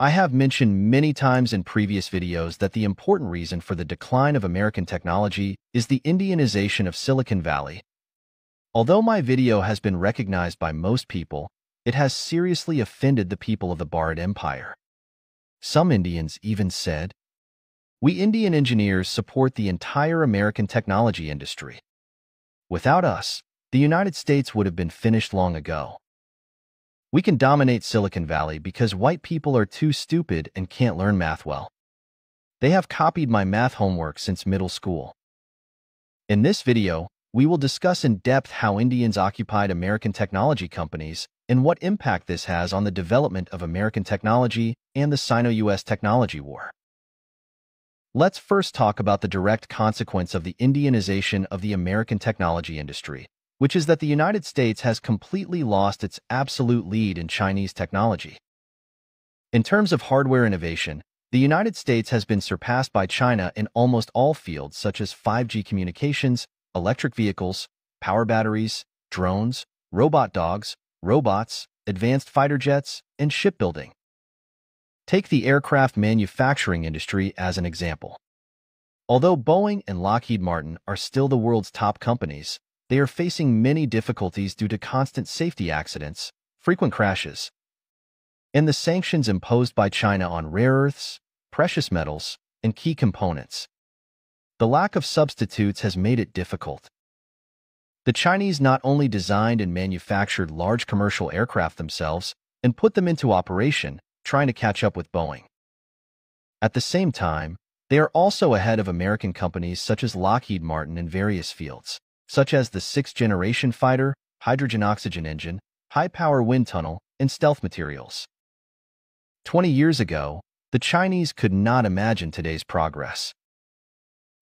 I have mentioned many times in previous videos that the important reason for the decline of American technology is the Indianization of Silicon Valley. Although my video has been recognized by most people, it has seriously offended the people of the Bharat Empire. Some Indians even said, "We Indian engineers support the entire American technology industry. Without us, the United States would have been finished long ago. We can dominate Silicon Valley because white people are too stupid and can't learn math well. They have copied my math homework since middle school." In this video, we will discuss in depth how Indians occupied American technology companies and what impact this has on the development of American technology and the Sino-US technology war. Let's first talk about the direct consequence of the Indianization of the American technology industry, which is that the United States has completely lost its absolute lead in Chinese technology. In terms of hardware innovation, the United States has been surpassed by China in almost all fields such as 5G communications, electric vehicles, power batteries, drones, robot dogs, robots, advanced fighter jets, and shipbuilding. Take the aircraft manufacturing industry as an example. Although Boeing and Lockheed Martin are still the world's top companies, they are facing many difficulties due to constant safety accidents, frequent crashes, and the sanctions imposed by China on rare earths, precious metals, and key components. The lack of substitutes has made it difficult. The Chinese not only designed and manufactured large commercial aircraft themselves and put them into operation, trying to catch up with Boeing. At the same time, they are also ahead of American companies such as Lockheed Martin in various fields, such as the sixth-generation fighter, hydrogen-oxygen engine, high-power wind tunnel, and stealth materials. 20 years ago, the Chinese could not imagine today's progress.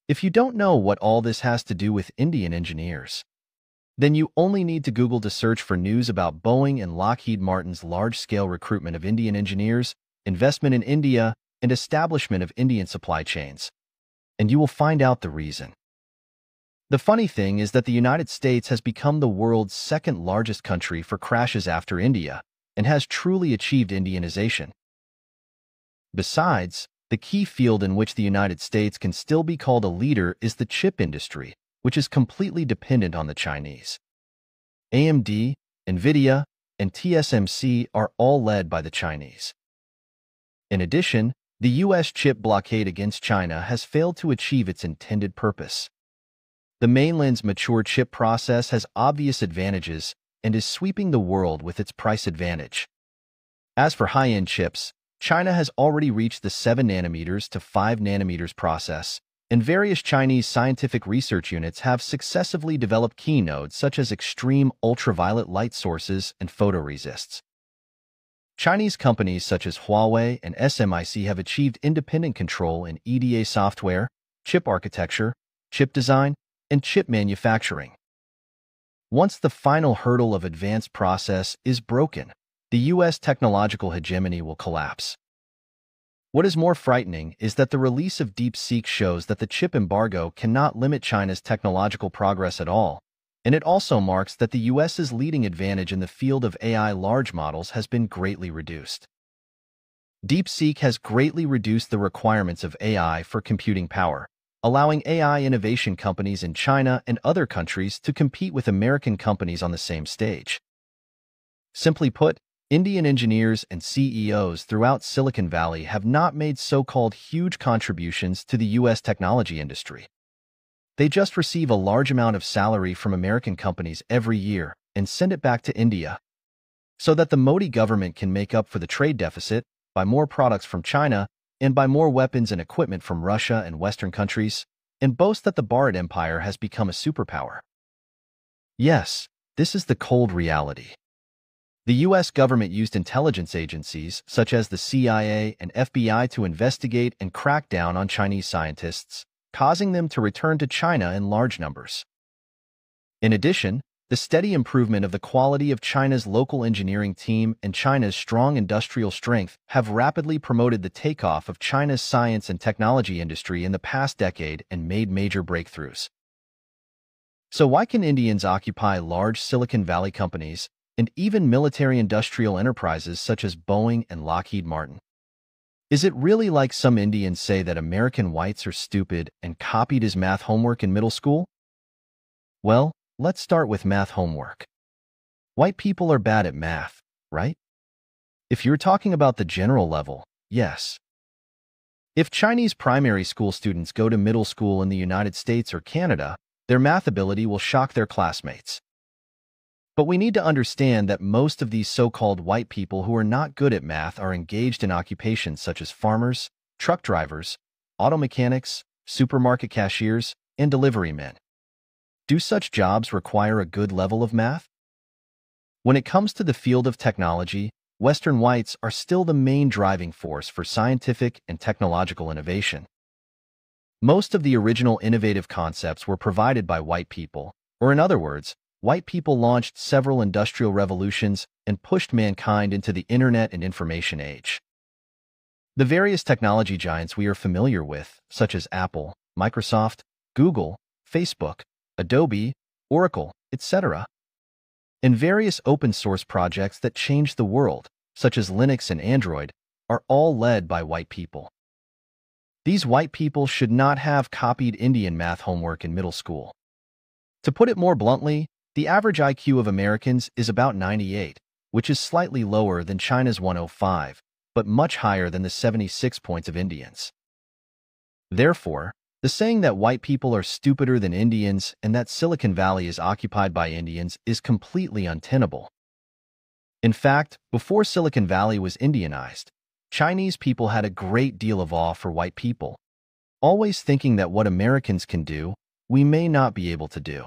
If you don't know what all this has to do with Indian engineers, then you only need to Google to search for news about Boeing and Lockheed Martin's large-scale recruitment of Indian engineers, investment in India, and establishment of Indian supply chains, and you will find out the reason. The funny thing is that the United States has become the world's second largest country for crashes after India and has truly achieved Indianization. Besides, the key field in which the United States can still be called a leader is the chip industry, which is completely dependent on the Chinese. AMD, NVIDIA, and TSMC are all led by the Chinese. In addition, the U.S. chip blockade against China has failed to achieve its intended purpose. The mainland's mature chip process has obvious advantages and is sweeping the world with its price advantage. As for high-end chips, China has already reached the 7 nanometers to 5 nanometers process, and various Chinese scientific research units have successively developed key nodes such as extreme ultraviolet light sources and photoresists. Chinese companies such as Huawei and SMIC have achieved independent control in EDA software, chip architecture, chip design, and chip manufacturing. Once the final hurdle of advanced process is broken, the U.S. technological hegemony will collapse. What is more frightening is that the release of DeepSeek shows that the chip embargo cannot limit China's technological progress at all, and it also marks that the U.S.'s leading advantage in the field of AI large models has been greatly reduced. DeepSeek has greatly reduced the requirements of AI for computing power, allowing AI innovation companies in China and other countries to compete with American companies on the same stage. Simply put, Indian engineers and CEOs throughout Silicon Valley have not made so-called huge contributions to the U.S. technology industry. They just receive a large amount of salary from American companies every year and send it back to India, so that the Modi government can make up for the trade deficit, buy more products from China, and buy more weapons and equipment from Russia and Western countries, and boast that the Bharat Empire has become a superpower. Yes, this is the cold reality. The U.S. government used intelligence agencies such as the CIA and FBI to investigate and crack down on Chinese scientists, causing them to return to China in large numbers. In addition, the steady improvement of the quality of China's local engineering team and China's strong industrial strength have rapidly promoted the takeoff of China's science and technology industry in the past decade and made major breakthroughs. So why can Indians occupy large Silicon Valley companies and even military industrial enterprises such as Boeing and Lockheed Martin? Is it really like some Indians say that American whites are stupid and copied his math homework in middle school? Well, let's start with math homework. White people are bad at math, right? If you're talking about the general level, yes. If Chinese primary school students go to middle school in the United States or Canada, their math ability will shock their classmates. But we need to understand that most of these so-called white people who are not good at math are engaged in occupations such as farmers, truck drivers, auto mechanics, supermarket cashiers, and delivery men. Do such jobs require a good level of math? When it comes to the field of technology, Western whites are still the main driving force for scientific and technological innovation. Most of the original innovative concepts were provided by white people, or in other words, white people launched several industrial revolutions and pushed mankind into the internet and information age. The various technology giants we are familiar with, such as Apple, Microsoft, Google, Facebook, Adobe, Oracle, etc., and various open-source projects that changed the world, such as Linux and Android, are all led by white people. These white people should not have copied Indian math homework in middle school. To put it more bluntly, the average IQ of Americans is about 98, which is slightly lower than China's 105, but much higher than the 76 points of Indians. Therefore, the saying that white people are stupider than Indians and that Silicon Valley is occupied by Indians is completely untenable. In fact, before Silicon Valley was Indianized, Chinese people had a great deal of awe for white people, always thinking that what Americans can do, we may not be able to do.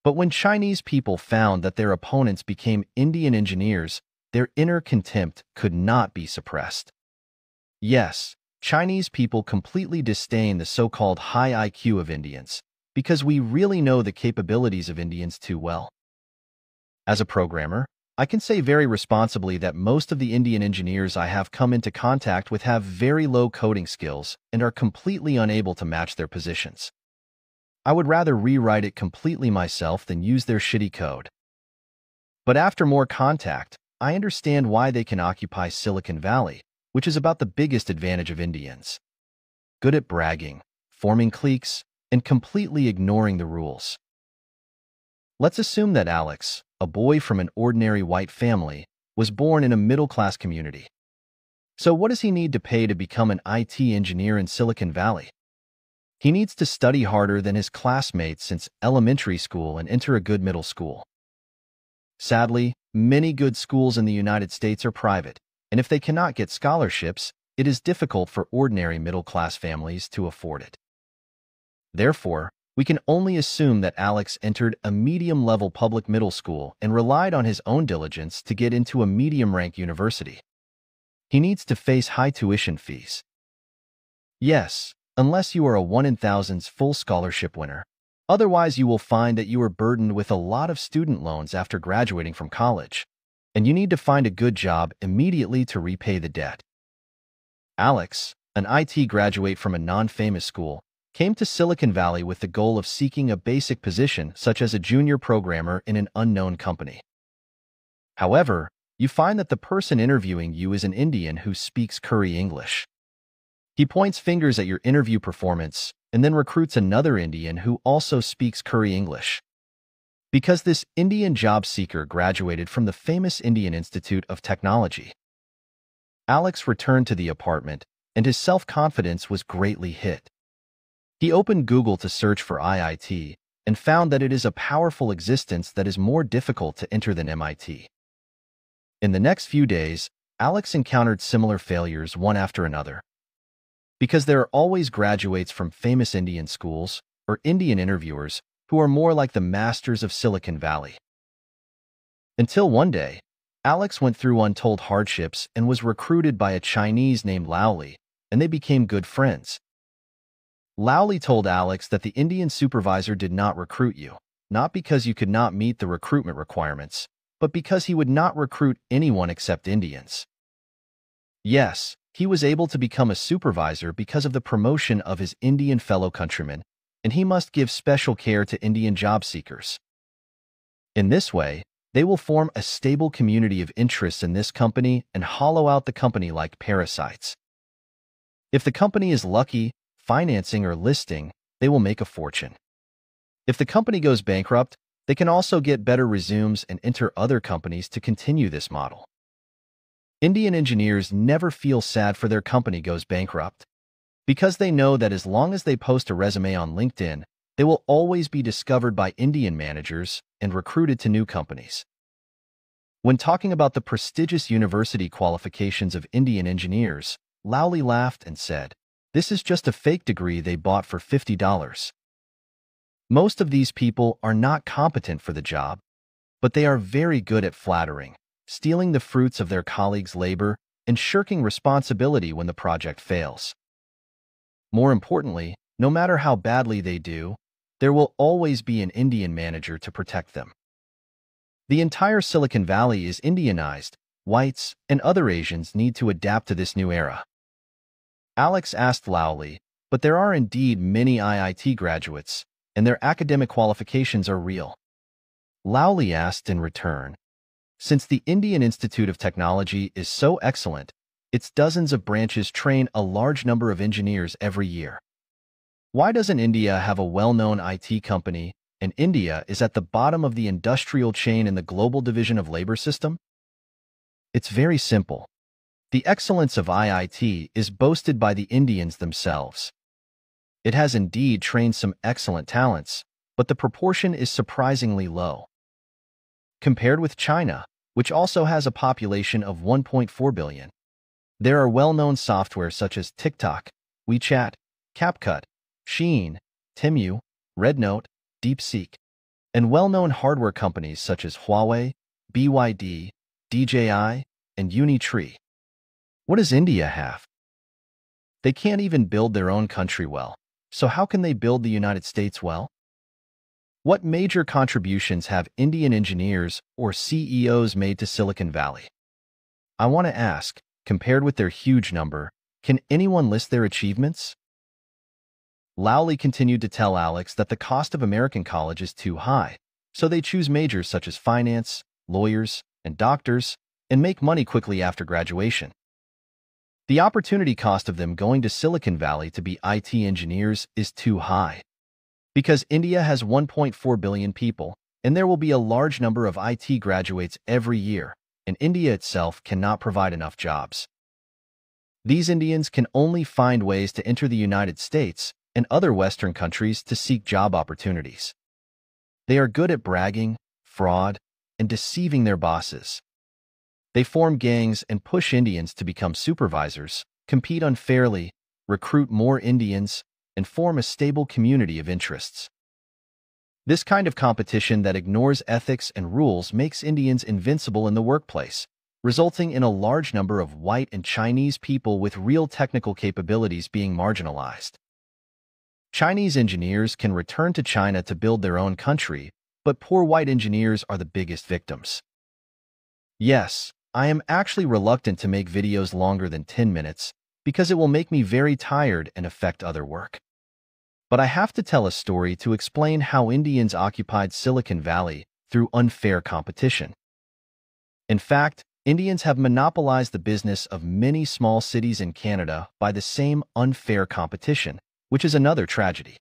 But when Chinese people found that their opponents became Indian engineers, their inner contempt could not be suppressed. Yes, Chinese people completely disdain the so-called high IQ of Indians, because we really know the capabilities of Indians too well. As a programmer, I can say very responsibly that most of the Indian engineers I have come into contact with have very low coding skills and are completely unable to match their positions. I would rather rewrite it completely myself than use their shitty code. But after more contact, I understand why they can occupy Silicon Valley, which is about the biggest advantage of Indians. Good at bragging, forming cliques, and completely ignoring the rules. Let's assume that Alex, a boy from an ordinary white family, was born in a middle-class community. So what does he need to pay to become an IT engineer in Silicon Valley? He needs to study harder than his classmates since elementary school and enter a good middle school. Sadly, many good schools in the United States are private, and if they cannot get scholarships, it is difficult for ordinary middle-class families to afford it. Therefore, we can only assume that Alex entered a medium-level public middle school and relied on his own diligence to get into a medium-rank university. He needs to face high tuition fees. Yes, unless you are a 1 in thousands full scholarship winner. Otherwise, you will find that you are burdened with a lot of student loans after graduating from college, and you need to find a good job immediately to repay the debt. Alex, an IT graduate from a non-famous school, came to Silicon Valley with the goal of seeking a basic position such as a junior programmer in an unknown company. However, you find that the person interviewing you is an Indian who speaks curry English. He points fingers at your interview performance and then recruits another Indian who also speaks curry English. Because this Indian job seeker graduated from the famous Indian Institute of Technology. Alex returned to the apartment, and his self-confidence was greatly hit. He opened Google to search for IIT and found that it is a powerful existence that is more difficult to enter than MIT. In the next few days, Alex encountered similar failures one after another. Because there are always graduates from famous Indian schools or Indian interviewers who are more like the masters of Silicon Valley. Until one day, Alex went through untold hardships and was recruited by a Chinese named Laoli, and they became good friends. Laoli told Alex that the Indian supervisor did not recruit you, not because you could not meet the recruitment requirements, but because he would not recruit anyone except Indians. Yes, he was able to become a supervisor because of the promotion of his Indian fellow countrymen, and he must give special care to Indian job seekers. In this way, They will form a stable community of interests in this company and hollow out the company like parasites. If the company is lucky, financing or listing, they will make a fortune. If the company goes bankrupt, they can also get better resumes and enter other companies to continue this model. Indian engineers never feel sad for their company goes bankrupt, because they know that as long as they post a resume on LinkedIn, they will always be discovered by Indian managers and recruited to new companies. When talking about the prestigious university qualifications of Indian engineers, Lowley laughed and said, "This is just a fake degree they bought for $50. Most of these people are not competent for the job, but they are very good at flattering, stealing the fruits of their colleagues' labor, and shirking responsibility when the project fails. More importantly, no matter how badly they do, there will always be an Indian manager to protect them." The entire Silicon Valley is Indianized. Whites and other Asians need to adapt to this new era. Alex asked Lowley, "But there are indeed many IIT graduates, and their academic qualifications are real." Lowley asked in return, "Since the Indian Institute of Technology is so excellent, its dozens of branches train a large number of engineers every year. Why doesn't India have a well-known IT company, and India is at the bottom of the industrial chain in the global division of labor system?" It's very simple. The excellence of IIT is boasted by the Indians themselves. It has indeed trained some excellent talents, but the proportion is surprisingly low. Compared with China, which also has a population of 1.4 billion, there are well-known software such as TikTok, WeChat, CapCut, Shein, Temu, Rednote, DeepSeek, and well-known hardware companies such as Huawei, BYD, DJI, and Unitree. What does India have? They can't even build their own country well, so how can they build the United States well? What major contributions have Indian engineers or CEOs made to Silicon Valley? I want to ask, compared with their huge number, can anyone list their achievements? Lowley continued to tell Alex that the cost of American college is too high, so they choose majors such as finance, lawyers, and doctors, and make money quickly after graduation. The opportunity cost of them going to Silicon Valley to be IT engineers is too high. Because India has 1.4 billion people, and there will be a large number of IT graduates every year, and India itself cannot provide enough jobs. These Indians can only find ways to enter the United States and other Western countries to seek job opportunities. They are good at bragging, fraud, and deceiving their bosses. They form gangs and push Indians to become supervisors, compete unfairly, recruit more Indians, and form a stable community of interests. This kind of competition that ignores ethics and rules makes Indians invincible in the workplace, resulting in a large number of white and Chinese people with real technical capabilities being marginalized. Chinese engineers can return to China to build their own country, but poor white engineers are the biggest victims. Yes, I am actually reluctant to make videos longer than 10 minutes because it will make me very tired and affect other work. But I have to tell a story to explain how Indians occupied Silicon Valley through unfair competition. In fact, Indians have monopolized the business of many small cities in Canada by the same unfair competition, which is another tragedy.